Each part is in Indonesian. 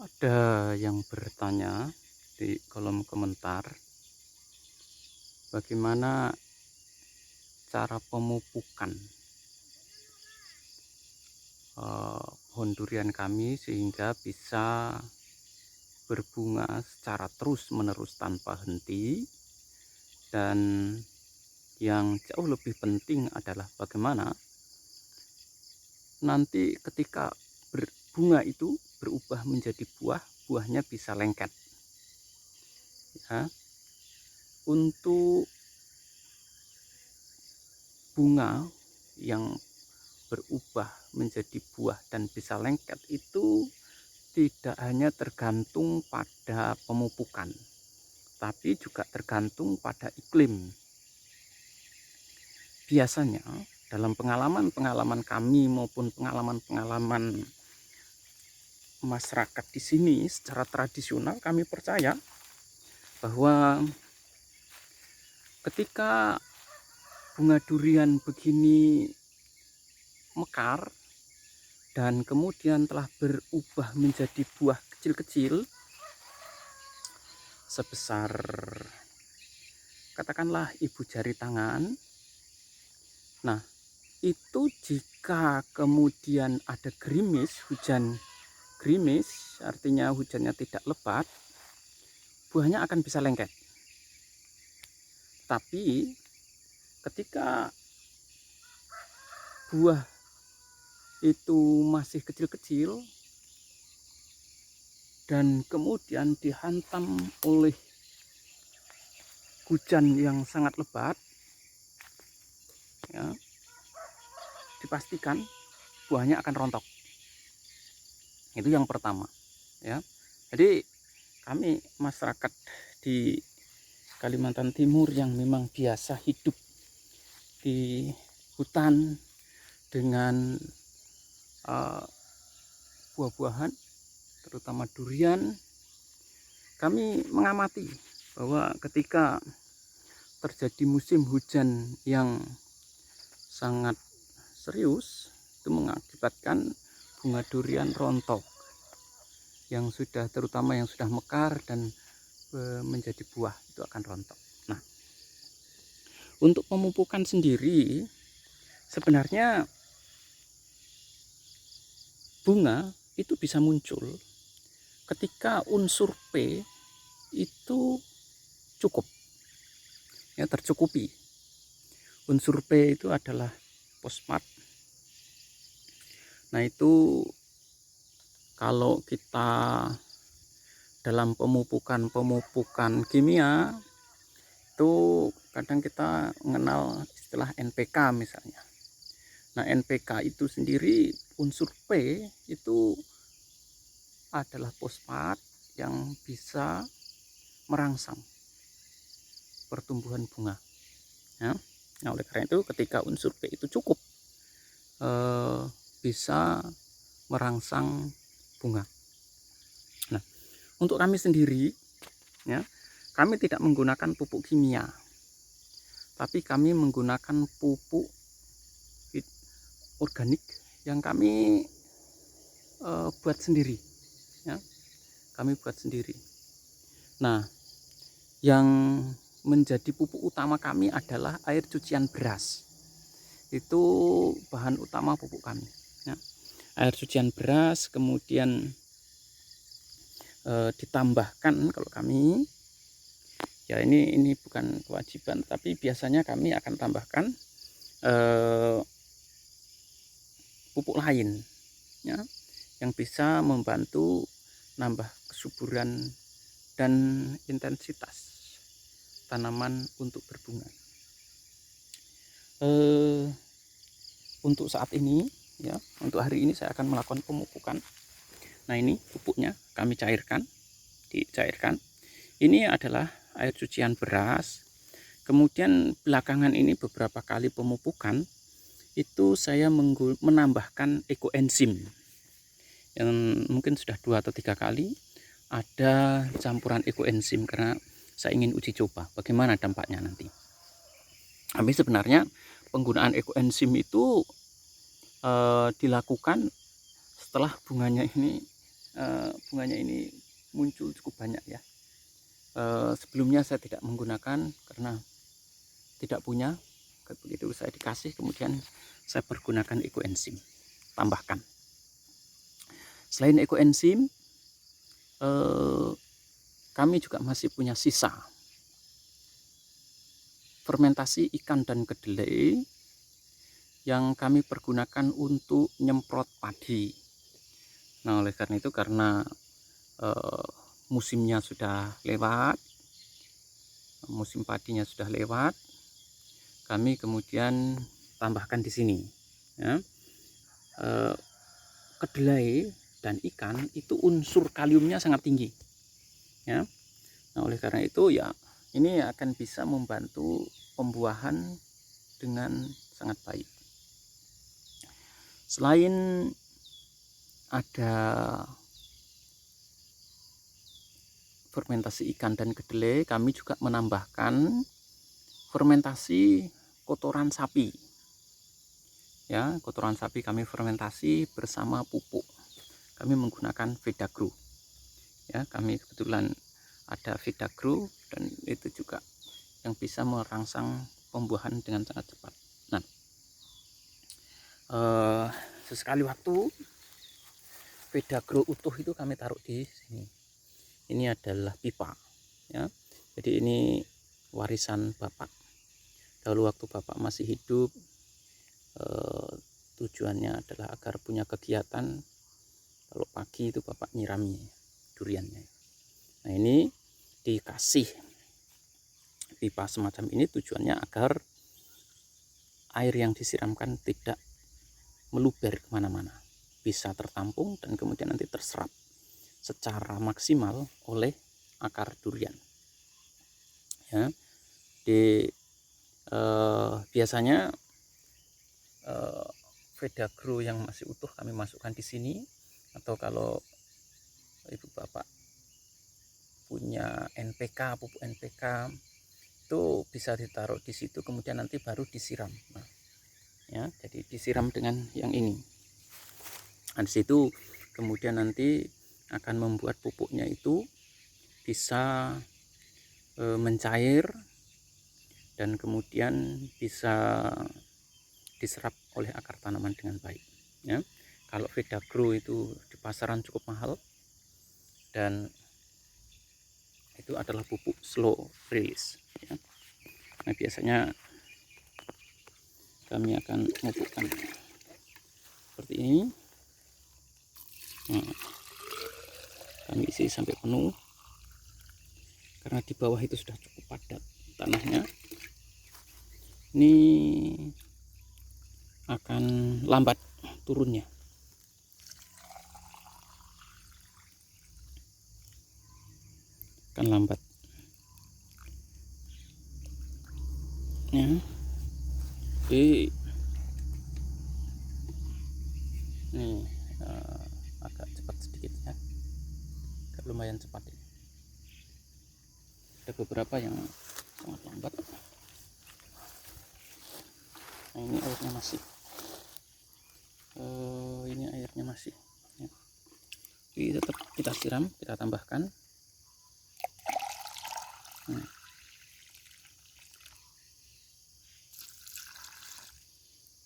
Ada yang bertanya di kolom komentar, bagaimana cara pemupukan pohon durian kami sehingga bisa berbunga secara terus-menerus tanpa henti, dan yang jauh lebih penting adalah bagaimana nanti ketika berbunga itu berubah menjadi buah, buahnya bisa lengket ya. Untuk bunga yang berubah menjadi buah dan bisa lengket itu tidak hanya tergantung pada pemupukan, tapi juga tergantung pada iklim. Biasanya dalam pengalaman-pengalaman kami maupun pengalaman-pengalaman masyarakat di sini secara tradisional, kami percaya bahwa ketika bunga durian begini mekar dan kemudian telah berubah menjadi buah kecil-kecil sebesar katakanlah ibu jari tangan. Nah, itu jika kemudian ada gerimis, hujan gerimis, artinya hujannya tidak lebat, buahnya akan bisa lengket. Tapi ketika buah itu masih kecil-kecil dan kemudian dihantam oleh hujan yang sangat lebat, ya, dipastikan buahnya akan rontok. Itu yang pertama, ya. Jadi kami masyarakat di Kalimantan Timur yang memang biasa hidup di hutan dengan buah-buahan, terutama durian, kami mengamati bahwa ketika terjadi musim hujan yang sangat serius, itu mengakibatkan bunga durian rontok yang sudah, terutama yang sudah mekar dan menjadi buah, itu akan rontok. Nah, untuk pemupukan sendiri sebenarnya bunga itu bisa muncul ketika unsur P itu cukup, ya, tercukupi. Unsur P itu adalah fosfat. Nah, itu kalau kita dalam pemupukan kimia itu kadang kita mengenal istilah NPK misalnya. Nah, NPK itu sendiri, unsur P itu adalah fosfat yang bisa merangsang pertumbuhan bunga, ya. Nah, oleh karena itu ketika unsur P itu cukup, bisa merangsang bunga. Nah, untuk kami sendiri, ya, kami tidak menggunakan pupuk kimia, tapi kami menggunakan pupuk organik yang kami buat sendiri, ya. Kami buat sendiri. Nah, yang menjadi pupuk utama kami adalah air cucian beras. Itu bahan utama pupuk kami, ya. Air cucian beras, kemudian ditambahkan, kalau kami, ya, ini bukan kewajiban, tapi biasanya kami akan tambahkan pupuk lain, ya, yang bisa membantu nambah kesuburan dan intensitas tanaman untuk berbunga. Untuk saat ini, ya, untuk hari ini saya akan melakukan pemupukan. Nah, ini pupuknya kami cairkan, dicairkan. Ini adalah air cucian beras. Kemudian belakangan ini beberapa kali pemupukan itu saya menambahkan ekoenzim yang mungkin sudah 2 atau 3 kali ada campuran ekoenzim karena saya ingin uji coba bagaimana dampaknya nanti. Tapi sebenarnya penggunaan ekoenzim itu dilakukan setelah bunganya ini bunganya ini muncul cukup banyak ya. Sebelumnya saya tidak menggunakan karena tidak punya. Begitu saya dikasih, kemudian saya pergunakan ekoenzim, tambahkan. Selain ekoenzim, kami juga masih punya sisa fermentasi ikan dan kedelai yang kami pergunakan untuk nyemprot padi. Nah, oleh karena itu, karena musimnya sudah lewat, musim padinya sudah lewat, kami kemudian tambahkan di sini ya. Kedelai dan ikan itu unsur kaliumnya sangat tinggi ya. Nah, oleh karena itu ya, ini akan bisa membantu pembuahan dengan sangat baik. Selain ada fermentasi ikan dan kedelai, kami juga menambahkan fermentasi kotoran sapi ya. Kotoran sapi kami fermentasi bersama pupuk. Kami menggunakan Vedagro ya. Kami kebetulan ada Vedagro, dan itu juga yang bisa merangsang pembuahan dengan sangat cepat. Nah, sesekali waktu Vedagro utuh itu kami taruh di sini. Ini adalah pipa ya. Jadi ini warisan bapak. Dahulu waktu bapak masih hidup, tujuannya adalah agar punya kegiatan kalau pagi itu bapak nyirami duriannya. Nah, ini dikasih pipa semacam ini tujuannya agar air yang disiramkan tidak meluber kemana-mana, bisa tertampung dan kemudian nanti terserap secara maksimal oleh akar durian ya. Biasanya Vedagro yang masih utuh kami masukkan di sini, atau kalau ibu bapak punya NPK, pupuk NPK, itu bisa ditaruh di situ, kemudian nanti baru disiram. Nah, ya, jadi disiram dengan yang ini. Nah, di situ kemudian nanti akan membuat pupuknya itu bisa mencair dan kemudian bisa diserap oleh akar tanaman dengan baik ya. Kalau Vedagro itu di pasaran cukup mahal, dan itu adalah pupuk slow release ya. Nah, biasanya kami akan memupukkan seperti ini. Nah, kami isi sampai penuh karena di bawah itu sudah cukup padat tanahnya. Ini akan lambat turunnya. Akan lambat ya. Jadi nih agak cepat sedikit ya, agak lumayan cepat ini. Ada beberapa yang sangat lambat. Nah, ini airnya masih ya. Jadi tetap kita siram, kita tambahkan.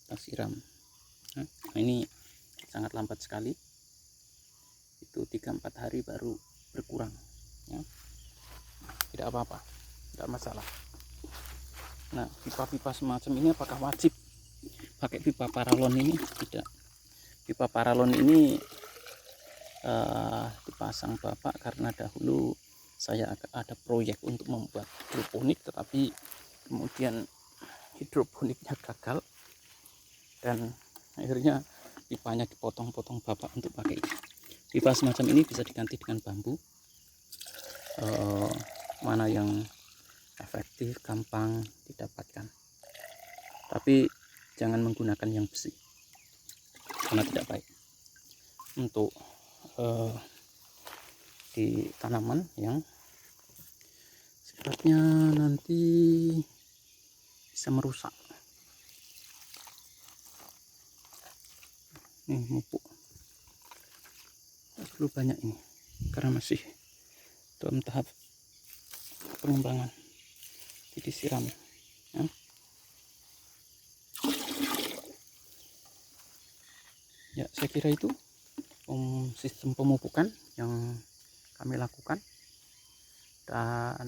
Kita siram. Nah, ini sangat lambat sekali, itu 3-4 hari baru berkurang ya. Tidak apa-apa, tidak masalah. Nah, pipa-pipa semacam ini apakah wajib pakai pipa paralon ini? Tidak. Pipa paralon ini dipasang bapak karena dahulu saya ada proyek untuk membuat hidroponik, tetapi kemudian hidroponiknya gagal dan akhirnya pipanya dipotong-potong bapak untuk pakai. Pipa semacam ini bisa diganti dengan bambu, mana yang efektif, gampang didapatkan. Tapi jangan menggunakan yang besi karena tidak baik untuk di tanaman yang sifatnya nanti bisa merusak. Nih, pupuk belum banyak ini karena masih dalam tahap pengembangan. Jadi disiram ya. Ya, saya kira itu sistem pemupukan yang kami lakukan, dan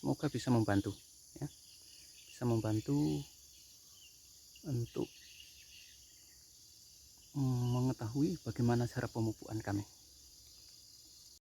semoga bisa membantu ya, bisa membantu untuk mengetahui bagaimana cara pemupukan kami.